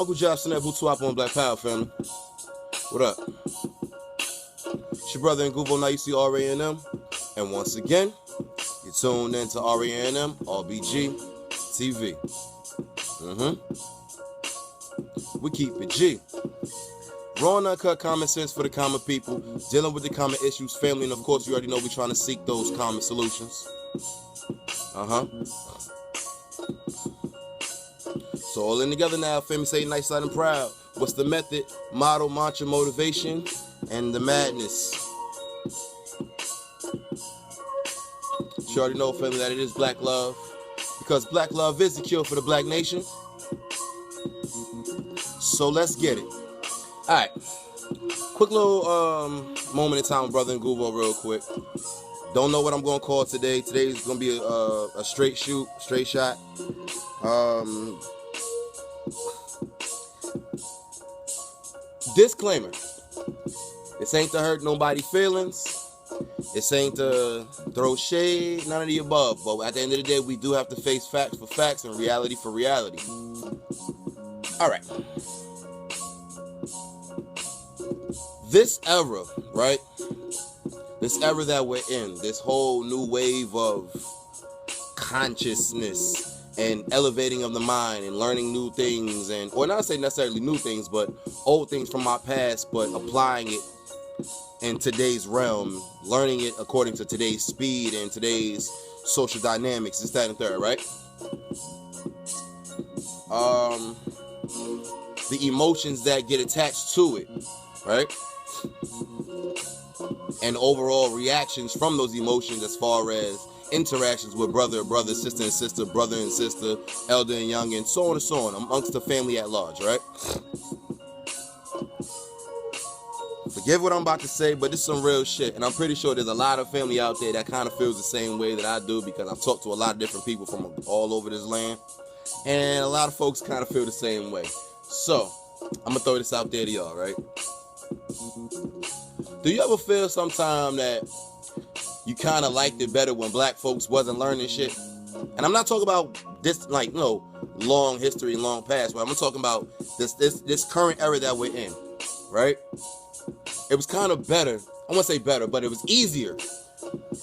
Uncle Josh and that Boo Swap on Black Power, family. What up? It's your brother and Google, now you see R.A.N.M. And once again, you're tuned into R.A.N.M. RBG TV. We keep it G. Raw and uncut common sense for the common people, dealing with the common issues, family, and of course you already know we're trying to seek those common solutions. So all in together now, family, say nice, loud, and proud. What's the method, motto, mantra, motivation, and the madness? You already know, family, that it is black love, because black love is the cure for the black nation. So let's get it. Alright, quick little moment in time with Brother and Guvo real quick. Don't know what I'm going to call today. Today's going to be a straight shoot, straight shot. Disclaimer. This ain't to hurt nobody's feelings. This ain't to throw shade, none of the above. But at the end of the day, we do have to face facts for facts and reality for reality. Alright. This era, right? This era that we're in, this whole new wave of consciousness and elevating of the mind and learning new things, and or not say necessarily new things, but old things from our past, but applying it in today's realm, learning it according to today's speed and today's social dynamics, this, that, and third, right? The emotions that get attached to it, right? And overall reactions from those emotions as far as interactions with brother, sister and sister, brother and sister, elder and young, and so on and so on, amongst the family at large, right? Forgive what I'm about to say, but this is some real shit, and I'm pretty sure there's a lot of family out there that kind of feels the same way that I do, because I've talked to a lot of different people from all over this land, and a lot of folks kind of feel the same way. So, I'm going to throw this out there to y'all, right? Do you ever feel sometime that you kind of liked it better when black folks wasn't learning shit? And I'm not talking about this, like, long history and long past, but I'm talking about this current era that we're in, right? It was kind of better. I won't say better, but it was easier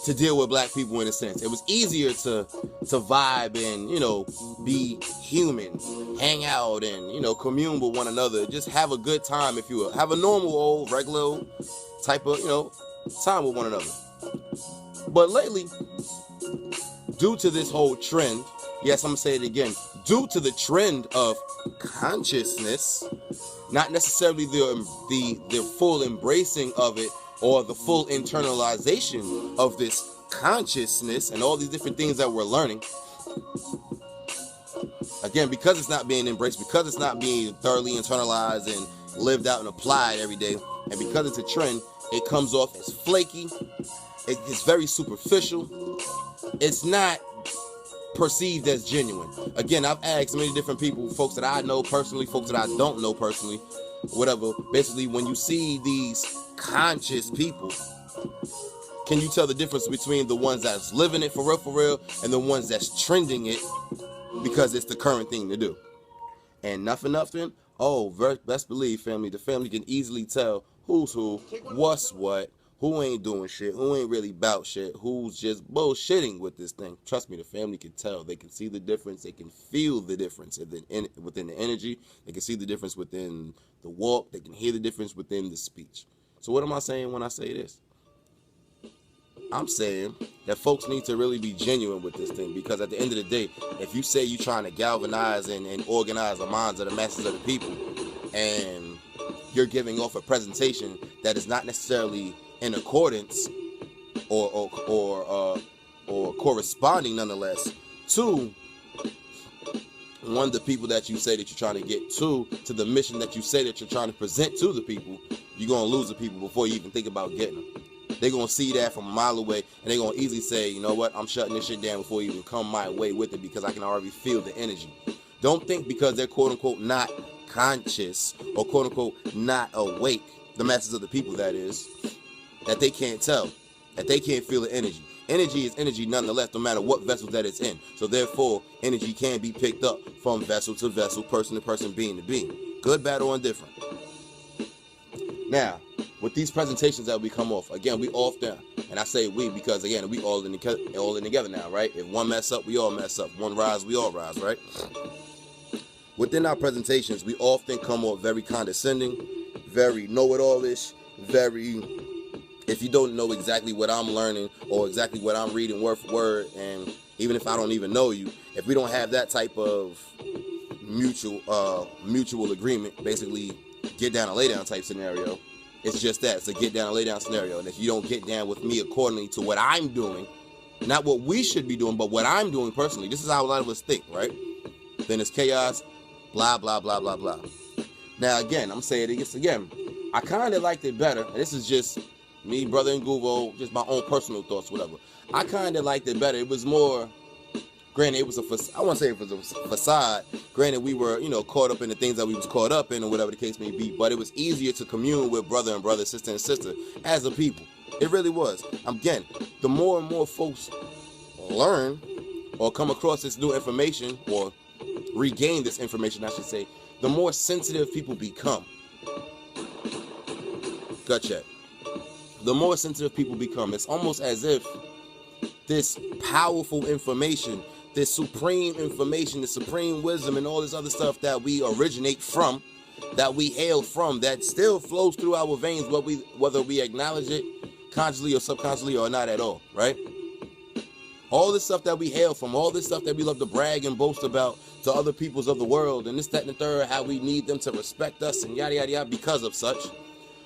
to deal with black people in a sense. It was easier to vibe and, be human, hang out and, commune with one another. Just have a good time, if you will. Have a normal old, regular type of, time with one another. But lately, due to this whole trend, yes, I'm going to say it again, due to the trend of consciousness, not necessarily the full embracing of it or the full internalization of this consciousness and all these different things that we're learning. Again, because it's not being embraced, because it's not being thoroughly internalized and lived out and applied every day, and because it's a trend, it comes off as flaky. It's very superficial. It's not perceived as genuine. Again, I've asked many different people, folks that I know personally, folks that I don't know personally, whatever. Basically, when you see these conscious people, can you tell the difference between the ones that's living it for real, and the ones that's trending it because it's the current thing to do? And nothing. Best believe, family, the family can easily tell who's who, what's what, who ain't doing shit, who ain't really about shit, who's just bullshitting with this thing. Trust me, the family can tell. They can see the difference. They can feel the difference within the energy. They can see the difference within the walk. They can hear the difference within the speech. So what am I saying when I say this? I'm saying that folks need to really be genuine with this thing, because at the end of the day, if you say you're trying to galvanize and organize the minds of the masses of the people, and you're giving off a presentation that is not necessarily in accordance or corresponding nonetheless to one of the people that you say that you're trying to get to the mission that you say that you're trying to present to the people, you're going to lose the people before you even think about getting them. They're going to see that from a mile away, and they're going to easily say, you know what, I'm shutting this shit down before you even come my way with it, because I can already feel the energy. Don't think because they're quote-unquote not conscious or quote-unquote not awake, the masses of the people that is, that they can't tell, that they can't feel the energy. Energy is energy nonetheless, no matter what vessel that it's in. So therefore, energy can be picked up from vessel to vessel, person to person, being to being. Good, bad, or indifferent. Now, with these presentations that we come off, again, we often, and I say we because, again, we all in together now, right? If one mess up, we all mess up. One rise, we all rise, right? Within our presentations, we often come off very condescending, very know-it-all-ish, very, if you don't know exactly what I'm learning or exactly what I'm reading word for word, and even if I don't even know you, if we don't have that type of mutual agreement, basically get down and lay down type scenario, it's just that. It's a get down and lay down scenario. And if you don't get down with me accordingly to what I'm doing, not what we should be doing, but what I'm doing personally, this is how a lot of us think, right? Then it's chaos, blah, blah, blah, blah, blah. Now, again, I'm saying it again. I kind of liked it better. And this is just me, brother, and Google, just my own personal thoughts, whatever. I kind of liked it better. It was more, granted, it was I won't say it was a facade. Granted, we were, caught up in the things that we was caught up in or whatever the case may be. But it was easier to commune with brother and brother, sister and sister as a people. It really was. Again, the more and more folks learn or come across this new information or regain this information, I should say, the more sensitive people become. Gut check. The more sensitive people become. It's almost as if this powerful information, this supreme information, the supreme wisdom and all this other stuff that we originate from, that we hail from, that still flows through our veins, whether we acknowledge it consciously or subconsciously or not at all, right? All this stuff that we hail from, all this stuff that we love to brag and boast about to other peoples of the world, and this, that, and the third, how we need them to respect us and yada, yada, yada because of such.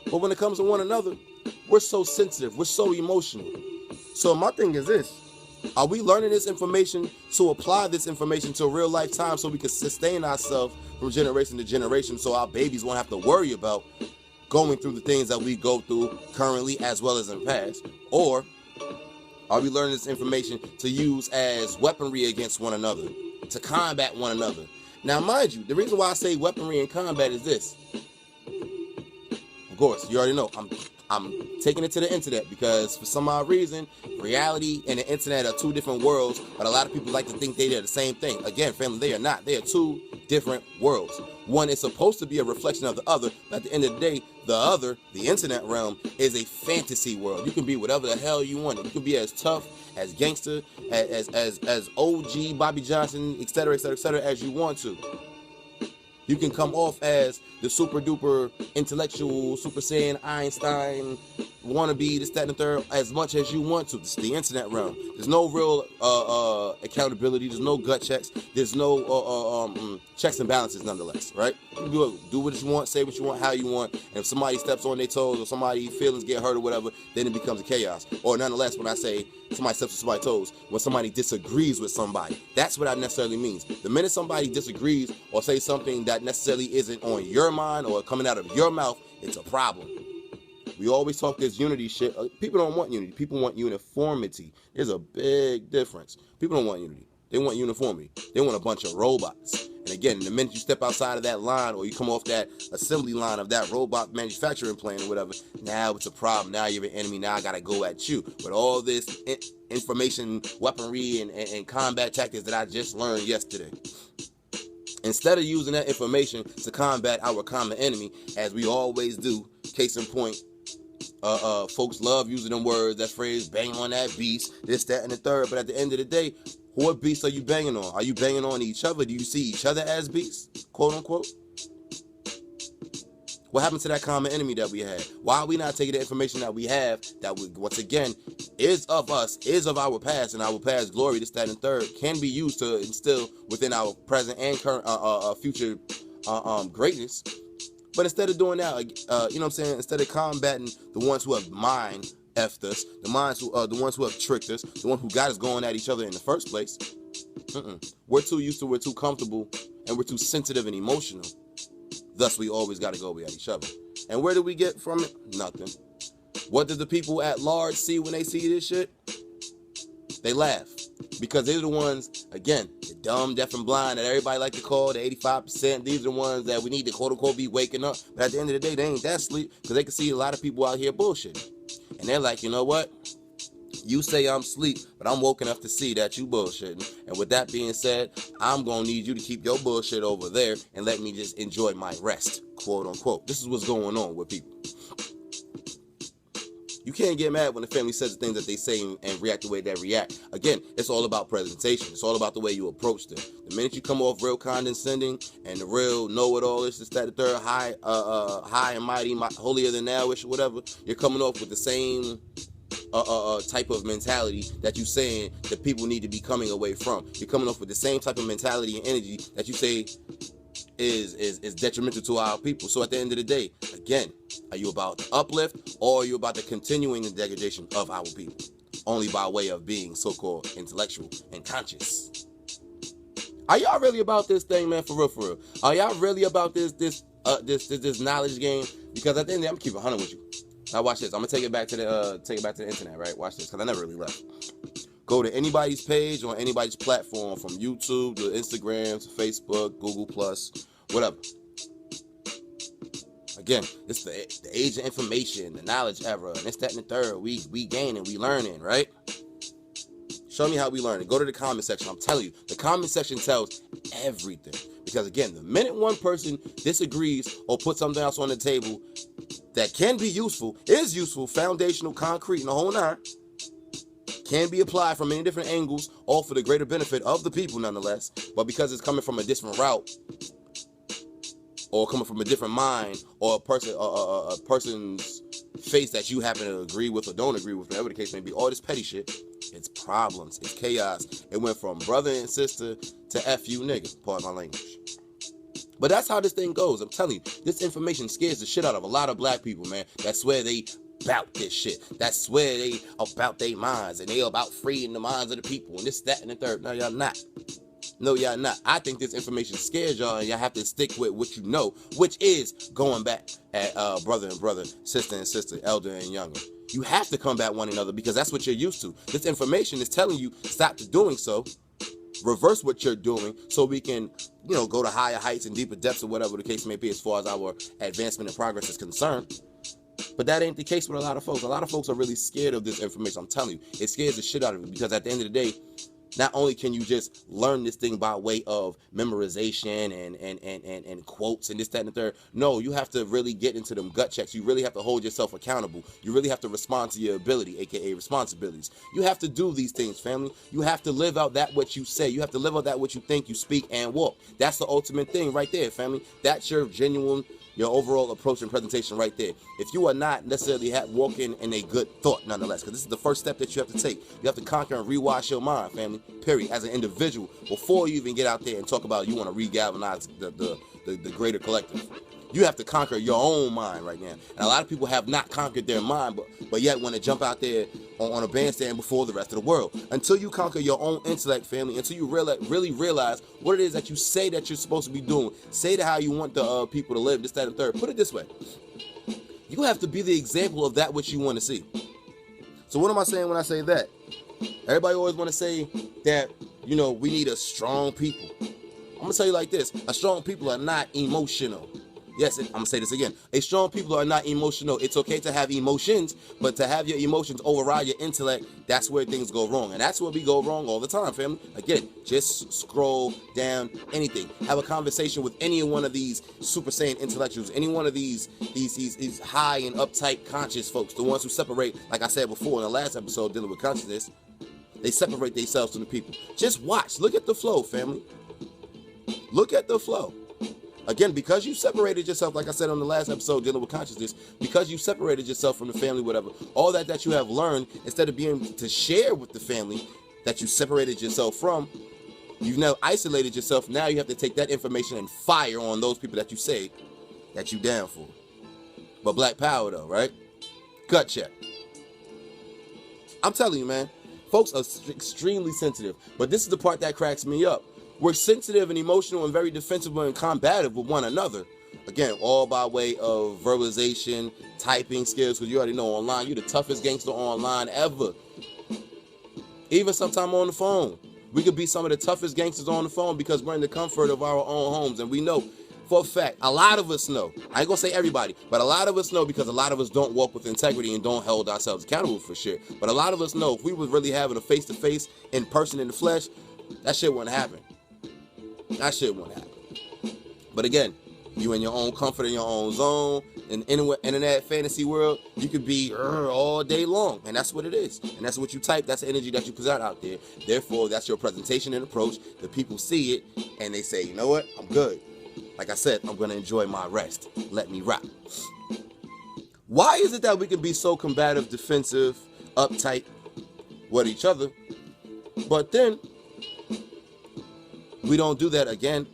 But when it comes to one another, we're so sensitive, we're so emotional. So my thing is this: are we learning this information to apply this information to real life time so we can sustain ourselves from generation to generation so our babies won't have to worry about going through the things that we go through currently as well as in the past? Or are we learning this information to use as weaponry against one another, to combat one another? Now, mind you, the reason why I say weaponry and combat is this. Of course, you already know, I'm taking it to the internet because for some odd reason, reality and the internet are two different worlds, but a lot of people like to think they're the same thing. Again, family, they are not. They are two different worlds. One is supposed to be a reflection of the other, but at the end of the day, the other, the internet realm, is a fantasy world. You can be whatever the hell you want. You can be as tough, as gangster, as OG, Bobby Johnson, etc., etc., etc., as you want to. You can come off as the super duper intellectual, Super Saiyan, Einstein, wannabe, this, that, and the third, as much as you want to. This is the internet realm. There's no real accountability. There's no gut checks. There's no checks and balances, nonetheless, right? You do what you want, say what you want, how you want. And if somebody steps on their toes or somebody's feelings get hurt or whatever, then it becomes a chaos. Or nonetheless, when I say somebody steps on somebody's toes, when somebody disagrees with somebody, that's what that necessarily means. The minute somebody disagrees or say something that necessarily isn't on your mind or coming out of your mouth, it's a problem. We always talk this unity shit. People don't want unity. People want uniformity. There's a big difference. People don't want unity. They want uniformity. They want a bunch of robots. And again, the minute you step outside of that line or you come off that assembly line of that robot manufacturing plant or whatever, now it's a problem. Now you're an enemy. Now I got to go at you. But all this information, weaponry, and combat tactics that I just learned yesterday, instead of using that information to combat our common enemy, as we always do, case in point, folks love using them words, that phrase, bang on that beast, this, that, and the third. But at the end of the day, what beast are you banging on? Are you banging on each other? Do you see each other as beasts, quote unquote? What happened to that common enemy that we had? Why are we not taking the information that we have, that we, once again, is of us, is of our past, and our past glory, this, that, and third, can be used to instill within our present and current future greatness? But instead of doing that, you know what I'm saying, instead of combating the ones who have effed us, the ones who have tricked us, the ones who got us going at each other in the first place, we're too used to, we're too comfortable, and we're too sensitive and emotional. Thus, we always got to go at each other. And where do we get from it? Nothing. What do the people at large see when they see this shit? They laugh. Because they're the ones, again, the dumb, deaf, and blind that everybody like to call the 85%. These are the ones that we need to, quote-unquote, be waking up. But at the end of the day, they ain't that sleep because they can see a lot of people out here bullshitting. And they're like, you know what? You say I'm asleep, but I'm woke enough to see that you bullshitting. And with that being said, I'm going to need you to keep your bullshit over there and let me just enjoy my rest, quote unquote. This is what's going on with people. You can't get mad when the family says the things that they say and react the way they react. Again, it's all about presentation. It's all about the way you approach them. The minute you come off real condescending and the real know-it-all, this, that, the third, high and mighty, holier than thou-ish, whatever, you're coming off with the same type of mentality that you saying that people need to be coming away from. You're coming off with the same type of mentality and energy that you say is detrimental to our people. So at the end of the day, again, are you about the uplift or are you about the continuing the degradation of our people? Only by way of being so-called intellectual and conscious. Are y'all really about this thing, man? For real, for real. Are y'all really about this knowledge game? Because at the end of the day, I'm gonna keep 100 with you. Now watch this. I'm gonna take it back to the internet, right? Watch this, because I never really left. Go to anybody's page or anybody's platform, from YouTube to Instagram to Facebook, Google Plus, whatever. Again, it's the age of information, the knowledge era, and this, that, and the third. We gaining, we learning, right? Show me how we learning. Go to the comment section. I'm telling you, the comment section tells everything. Because again, the minute one person disagrees or puts something else on the table that can be useful, is useful, foundational, concrete, and the whole nine, can be applied from many different angles, all for the greater benefit of the people nonetheless, but because it's coming from a different route, or coming from a different mind, or a person's face that you happen to agree with or don't agree with, whatever the case may be, all this petty shit, it's problems, it's chaos. It went from brother and sister to F you nigga, pardon my language. But that's how this thing goes. I'm telling you, this information scares the shit out of a lot of black people, man. That swear they about this shit. That swear they about their minds, and they about freeing the minds of the people, and this, that, and the third. No, y'all not. No, y'all not. I think this information scares y'all, and y'all have to stick with what you know, which is going back at brother and brother, sister and sister, elder and younger. You have to combat one another because that's what you're used to. This information is telling you stop doing so, reverse what you're doing, so we can, go to higher heights and deeper depths or whatever the case may be as far as our advancement and progress is concerned. But that ain't the case with a lot of folks. A lot of folks are really scared of this information. I'm telling you, it scares the shit out of you because at the end of the day, not only can you just learn this thing by way of memorization and quotes and this, that, and the third. No, you have to really get into them gut checks. You really have to hold yourself accountable. You really have to respond to your ability, aka responsibilities. You have to do these things, family. You have to live out that what you say. You have to live out that what you think, you speak, and walk. That's the ultimate thing right there, family. That's your genuine, your overall approach and presentation right there. If you are not necessarily walking in a good thought nonetheless, because this is the first step that you have to take. You have to conquer and rewash your mind, family, period, as an individual, before you even get out there and talk about you want to regalvanize the greater collective. You have to conquer your own mind right now. And a lot of people have not conquered their mind, but yet want to jump out there on a bandstand before the rest of the world. Until you conquer your own intellect, family, until you really realize what it is that you say that you're supposed to be doing. Say to how you want the people to live, this, that, and third. Put it this way. You have to be the example of that which you want to see. So what am I saying when I say that? Everybody always want to say that, we need a strong people. I'm going to tell you like this. A strong people are not emotional. Yes, I'm going to say this again. A strong people are not emotional. It's okay to have emotions, but to have your emotions override your intellect, that's where things go wrong. And that's where we go wrong all the time, family. Again, just scroll down anything. Have a conversation with any one of these super saiyan intellectuals, any one of these high and uptight conscious folks, the ones who separate, like I said before in the last episode dealing with consciousness, they separate themselves from the people. Just watch. Look at the flow, family. Look at the flow. Again, because you separated yourself, like I said on the last episode dealing with consciousness, because you separated yourself from the family, whatever, all that you have learned, instead of being able to share with the family that you separated yourself from, you've now isolated yourself. Now you have to take that information and fire on those people that you say that you down for. But Black Power though, right? Gut check. I'm telling you, man, folks are extremely sensitive, but this is the part that cracks me up. We're sensitive and emotional and very defensive and combative with one another. Again, all by way of verbalization, typing skills, because you already know online, you're the toughest gangster online ever. Even sometime on the phone. We could be some of the toughest gangsters on the phone because we're in the comfort of our own homes. And we know for a fact, a lot of us know. I ain't gonna say everybody, but a lot of us know, because a lot of us don't walk with integrity and don't hold ourselves accountable for shit. But a lot of us know if we was really having a face-to-face, in person, in the flesh, that shit wouldn't happen. That shit wouldn't happen. But again, you in your own comfort, in your own zone, in the internet fantasy world, you could be all day long, and that's what it is. And that's what you type. That's the energy that you present out there. Therefore, that's your presentation and approach. The people see it, and they say, you know what? I'm good. Like I said, I'm going to enjoy my rest. Let me rock. Why is it that we can be so combative, defensive, uptight with each other, but then we don't do that again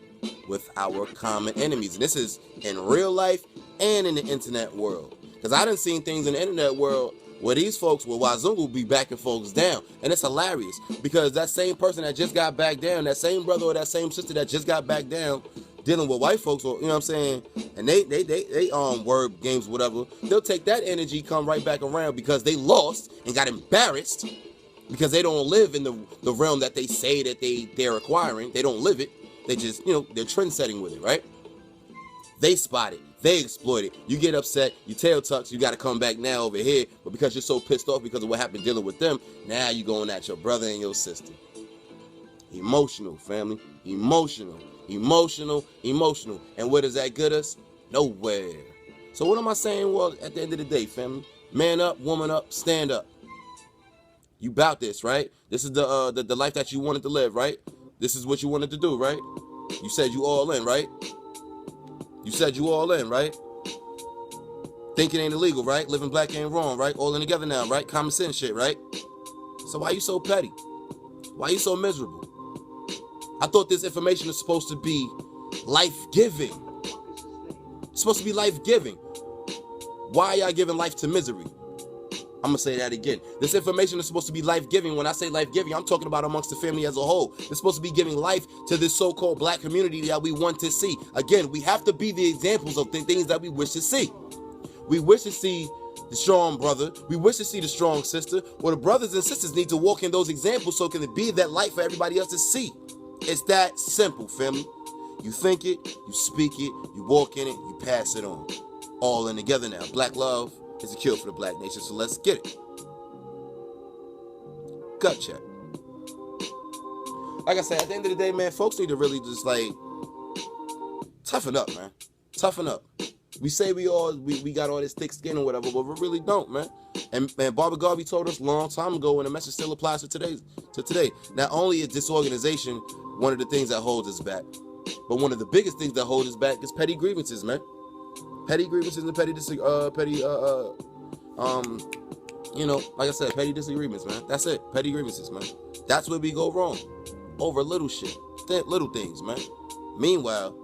with our common enemies? And this is in real life and in the internet world. Because I done seen things in the internet world where these folks, where Wazungu will be backing folks down. And it's hilarious, because that same person that just got back down, that same brother or that same sister that just got back down, dealing with white folks, or, you know what I'm saying, and they word games, whatever, they'll take that energy, come right back around, because they lost and got embarrassed, because they don't live in the realm that they say that they're acquiring. They don't live it. They just, they're trend setting with it, right? They spot it. They exploit it. You get upset. You tail tucks. You got to come back now over here. But because you're so pissed off because of what happened dealing with them, now you going at your brother and your sister. Emotional, family. Emotional. And where does that get us? Nowhere. So what am I saying? Well, at the end of the day, family, man up, woman up, stand up. You bout this, right? This is the life that you wanted to live, right? This is what you wanted to do, right? You said you all in, right? You said you all in, right? Thinking ain't illegal, right? Living black ain't wrong, right? All in together now, right? Common sense shit, right? So why you so petty? Why you so miserable? I thought this information is supposed to be life-giving. It's supposed to be life-giving. Why y'all giving life to misery? I'm going to say that again. This information is supposed to be life-giving. When I say life-giving, I'm talking about amongst the family as a whole. It's supposed to be giving life to this so-called black community that we want to see. Again, we have to be the examples of the things that we wish to see. We wish to see the strong brother. We wish to see the strong sister. Well, the brothers and sisters need to walk in those examples so it can be that light for everybody else to see. It's that simple, family. You think it, you speak it, you walk in it, you pass it on. All in together now. Black love is a cure for the black nation, so let's get it. Gut check. Like I said, at the end of the day, man, folks need to really just toughen up, man. Toughen up. We say we got all this thick skin or whatever, but we really don't, man. And Barbara Garvey told us a long time ago, and the message still applies to today. Not only is disorganization one of the things that holds us back, but one of the biggest things that hold us back is petty grievances, man. Petty grievances and petty like I said, petty disagreements, man. That's it. Petty grievances, man. That's where we go wrong. Over little shit. Little things, man. Meanwhile,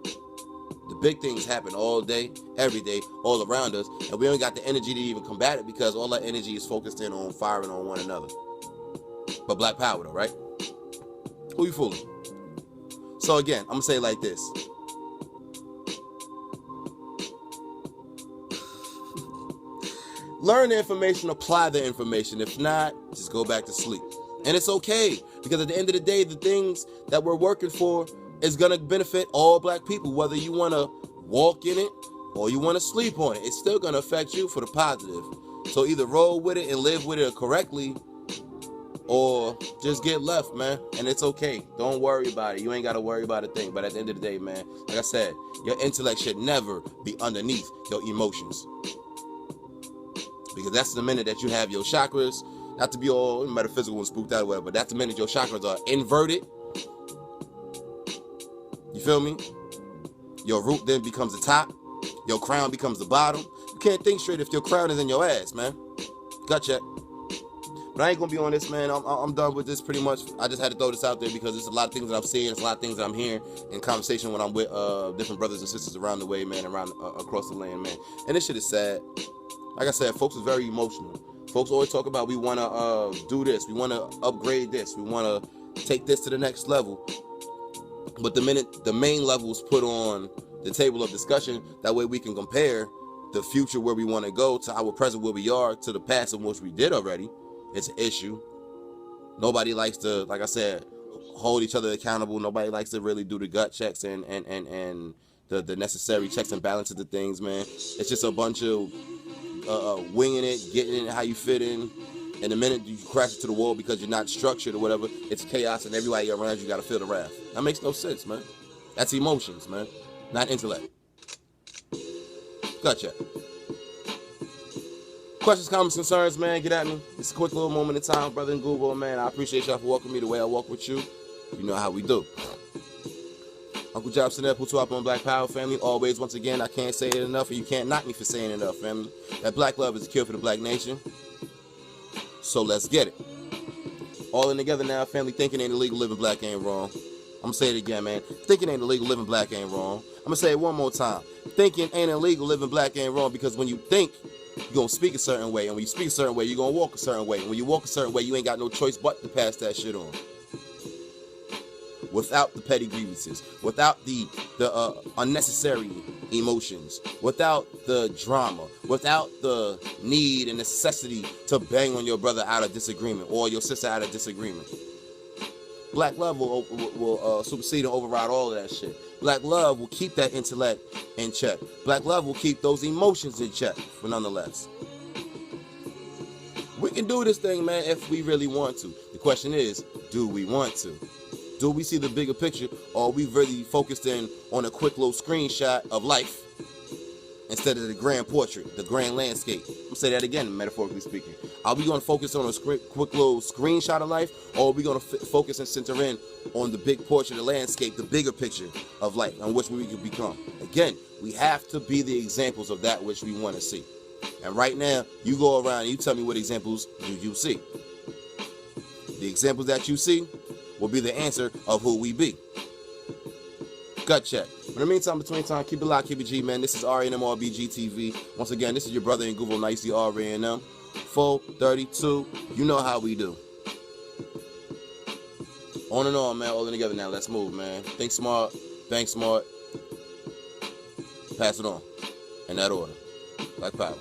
the big things happen all day, every day, all around us, and we don't got the energy to even combat it because all that energy is focused in on firing on one another. But black power, though, right? Who you fooling? So again, I'm going to say it like this. Learn the information, apply the information. If not, just go back to sleep. And it's okay, because at the end of the day, the things that we're working for is going to benefit all black people, whether you want to walk in it or you want to sleep on it. It's still going to affect you for the positive. So either roll with it and live with it correctly, or just get left, man. And it's okay. Don't worry about it. You ain't got to worry about a thing. But at the end of the day, man, like I said, your intellect should never be underneath your emotions. Because that's the minute that you have your chakras, not to be all metaphysical and spooked out or whatever, but that's the minute your chakras are inverted. You feel me? Your root then becomes the top. Your crown becomes the bottom. You can't think straight if your crown is in your ass, man. Gut check. But I ain't going to be on this, man. I'm done with this pretty much. I just had to throw this out there because there's a lot of things that I'm seeing. There's a lot of things that I'm hearing in conversation when I'm with different brothers and sisters around the way, man, around across the land, man. And this shit is sad. Like I said, folks is very emotional. Folks always talk about we want to do this. We want to upgrade this. We want to take this to the next level. But the minute the main level is put on the table of discussion, that way we can compare the future where we want to go to our present where we are to the past in which we did already. It's an issue. Nobody likes to, like I said, hold each other accountable. Nobody likes to really do the gut checks and the necessary checks and balances of things, man. It's just a bunch of winging it, getting it how you fit in. And the minute you crash into the wall because you're not structured or whatever, it's chaos and everybody around you got to feel the wrath. That makes no sense, man. That's emotions, man, not intellect. Gotcha. Questions, comments, concerns, man, get at me. It's a quick little moment in time, brother and Google, man. I appreciate y'all for walking me the way I walk with you. You know how we do. Uncle Jobson there, put up on Black Power, family. Always, once again, I can't say it enough, and you can't knock me for saying it enough, family. That black love is a cure for the black nation. So let's get it. All in together now, family. Thinking ain't illegal, living black ain't wrong. I'm going to say it again, man. Thinking ain't illegal, living black ain't wrong. I'm going to say it one more time. Thinking ain't illegal, living black ain't wrong, because when you think, you're going to speak a certain way. And when you speak a certain way, you're going to walk a certain way. And when you walk a certain way, you ain't got no choice but to pass that shit on. Without the petty grievances, without the unnecessary emotions, without the drama, without the need and necessity to bang on your brother out of disagreement or your sister out of disagreement. Black love will supersede and override all of that shit. Black love will keep that intellect in check. Black love will keep those emotions in check, but nonetheless. We can do this thing, man, if we really want to. The question is, do we want to? Do we see the bigger picture, or are we really focused in on a quick little screenshot of life instead of the grand portrait, the grand landscape? I'm going to say that again, metaphorically speaking. Are we going to focus on a quick little screenshot of life, or are we going to focus and center in on the big portrait, the landscape, the bigger picture of life, on which we can become? Again, we have to be the examples of that which we want to see. And right now, you go around and you tell me what examples do you see. The examples that you see will be the answer of who we be. Gut check. In the meantime, between time, keep it locked, keep it G, man. This is RNMRBG TV. Once again, this is your brother in Google Nicey RNM. 432. You know how we do. On and on, man. All in together now. Let's move, man. Think smart, bank smart. Pass it on. In that order. Black power.